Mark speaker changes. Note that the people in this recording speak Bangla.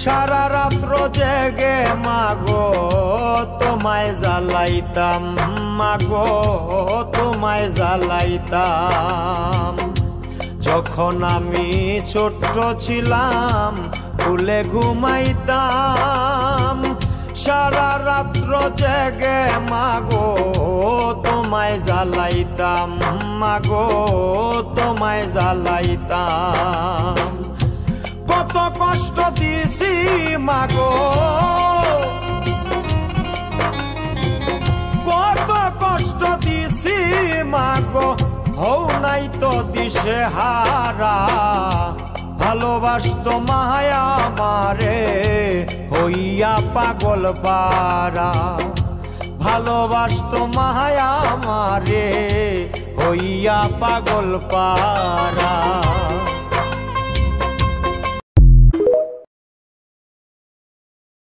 Speaker 1: সারা রাত্র জেগে মাগো তোমায় জ্বালাইতাম, মাগো তোমায় জ্বালাইতাম। যখন আমি ছোট্ট ছিলাম ভুলে ঘুমাইতাম, সারা রাত্র জেগে মাগো তোমায় জ্বালাইতাম, মাগো তোমায় জ্বালাইতাম। কত কষ্ট দিছি মাগো, কত কষ্ট দিছি মাগো, হও নাই তো দিশে হারা। ভালোবাসতো মায়া মারে হইয়া পাগল পারা, ভালোবাসতো মায়া মারে হইয়া পাগল পারা।